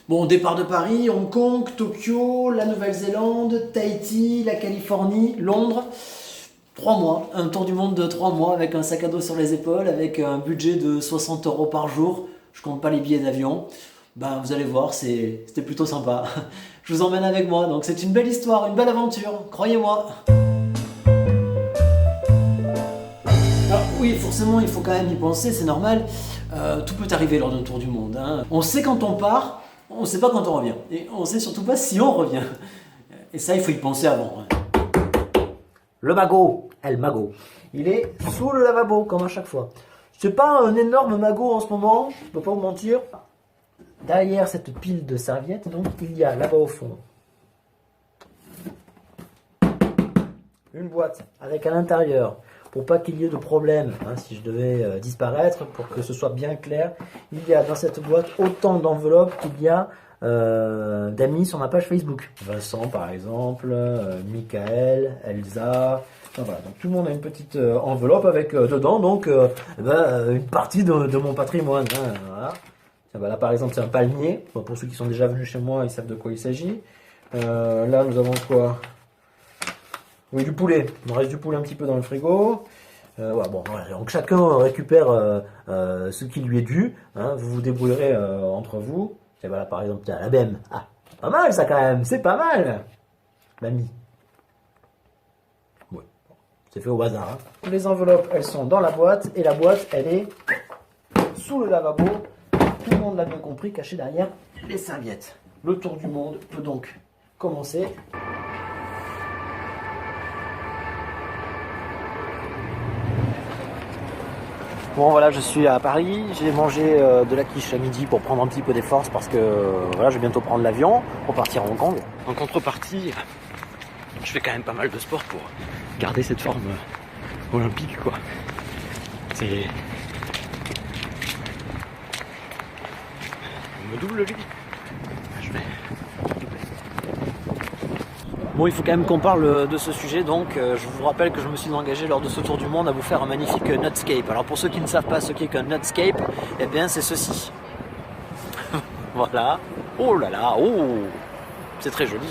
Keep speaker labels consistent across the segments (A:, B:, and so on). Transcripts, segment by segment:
A: Bon, départ de Paris, Hong Kong, Tokyo, la Nouvelle-Zélande, Tahiti, la Californie, Londres. 3 mois, un tour du monde de 3 mois avec un sac à dos sur les épaules, avec un budget de 60 € par jour. Je compte pas les billets d'avion. Ben, vous allez voir, c'était plutôt sympa. Je vous emmène avec moi, donc c'est une belle histoire, une belle aventure, croyez-moi. Alors oui, forcément, il faut quand même y penser, c'est normal. Tout peut arriver lors d'un tour du monde, hein. On sait quand on part, on sait pas quand on revient. Et on sait surtout pas si on revient. Et ça, il faut y penser avant, hein. Le magot, El Magot, il est sous le lavabo, comme à chaque fois. C'est pas un énorme magot en ce moment, je peux pas vous mentir. Derrière cette pile de serviettes, donc, il y a là-bas au fond une boîte avec à l'intérieur, pour pas qu'il y ait de problème, hein, si je devais disparaître, pour que ce soit bien clair, il y a dans cette boîte autant d'enveloppes qu'il y a d'amis sur ma page Facebook. Vincent par exemple, Michael, Elsa, enfin, voilà. Donc tout le monde a une petite enveloppe avec dedans donc une partie de mon patrimoine, hein, voilà. Tiens, bah là par exemple c'est un palmier, bon, pour ceux qui sont déjà venus chez moi ils savent de quoi il s'agit. Là nous avons quoi? Oui, du poulet, il me reste du poulet un petit peu dans le frigo. Ouais, bon, voilà. Donc chacun récupère ce qui lui est dû, hein. Vous vous débrouillerez entre vous. Et voilà, par exemple, tiens, la BM. Ah, pas mal ça quand même, c'est pas mal. Mamie. Oui, c'est fait au hasard, hein. Les enveloppes, elles sont dans la boîte, et la boîte, elle est sous le lavabo. Tout le monde l'a bien compris, caché derrière les serviettes. Le tour du monde peut donc commencer. Bon voilà, je suis à Paris, j'ai mangé de la quiche à midi pour prendre un petit peu des forces parce que voilà, je vais bientôt prendre l'avion pour partir à Hong Kong. En contrepartie, je fais quand même pas mal de sport pour garder cette forme olympique quoi. C'est... Je me double lui. Je vais... Bon, il faut quand même qu'on parle de ce sujet, donc je vous rappelle que je me suis engagé lors de ce tour du monde à vous faire un magnifique nutscape. Alors pour ceux qui ne savent pas ce qu'est qu'un nutscape, eh bien c'est ceci. Voilà. Oh là là, oh, c'est très joli.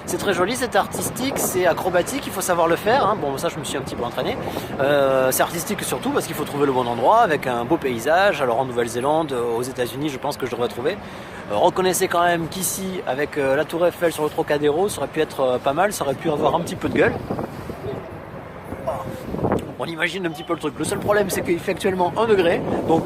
A: C'est très joli, c'est artistique, c'est acrobatique, il faut savoir le faire, hein. Bon ça je me suis un petit peu entraîné. C'est artistique surtout parce qu'il faut trouver le bon endroit avec un beau paysage. Alors en Nouvelle-Zélande, aux États-Unis je pense que je devrais trouver. Reconnaissez quand même qu'ici avec la tour Eiffel sur le Trocadéro, ça aurait pu être pas mal, ça aurait pu avoir un petit peu de gueule. On imagine un petit peu le truc. Le seul problème c'est qu'il fait actuellement 1 degré, donc...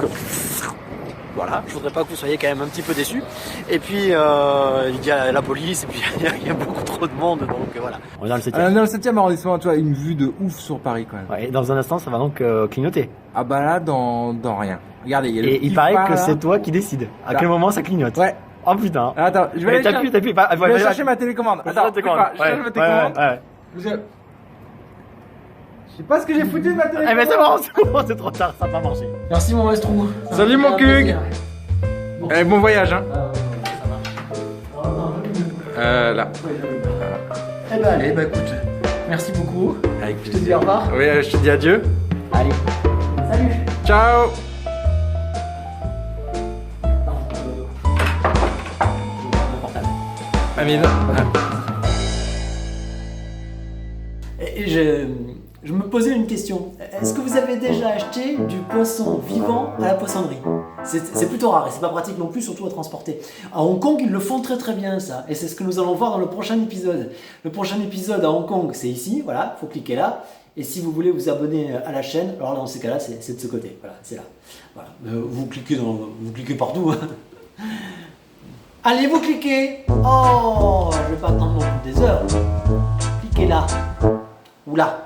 A: Voilà, je voudrais pas que vous soyez quand même un petit peu déçus. Et puis il y a la police, et puis il y a beaucoup trop de monde, donc voilà. On est dans le 7e.
B: Dans le 7e arrondissement, tu as une vue de ouf sur Paris quand même.
A: Ouais, et dans un instant, ça va donc clignoter.
B: Ah bah là, dans rien. Regardez, il y a le
A: Et
B: petit
A: il paraît
B: phare,
A: que
B: là.
A: c'est toi qui décides. À quel moment ça clignote.
B: Ouais.
A: Oh putain.
B: Attends, je vais aller
A: t'appuies.
B: je vais aller chercher ma télécommande. Attends,
A: je
B: cherche ma télécommande.
A: Ouais.
B: Je sais pas ce que j'ai foutu de ma télécommande.
A: Eh mais c'est bon, c'est trop tard, ça va pas marcher. Merci mon maestro.
B: Salut mon cug. Eh, bon voyage, hein. Là.
A: Eh ben allez, bah écoute, merci beaucoup.
B: Avec
A: Je te dis au revoir.
B: Oui, je te dis adieu.
A: Allez, salut.
B: Ciao. Amine.
A: Et je me posais une question. Est-ce que vous avez déjà acheté du poisson vivant à la poissonnerie? C'est plutôt rare et c'est pas pratique non plus, surtout à transporter. À Hong Kong, ils le font très très bien ça. Et c'est ce que nous allons voir dans le prochain épisode. Le prochain épisode à Hong Kong, c'est ici. Voilà, faut cliquer là. Et si vous voulez vous abonner à la chaîne, alors là, dans ces cas-là, c'est de ce côté. Voilà, c'est là. Voilà. Vous cliquez partout. Allez, vous cliquez. Oh, je vais pas attendre non plus des heures. Cliquez là. Ou là.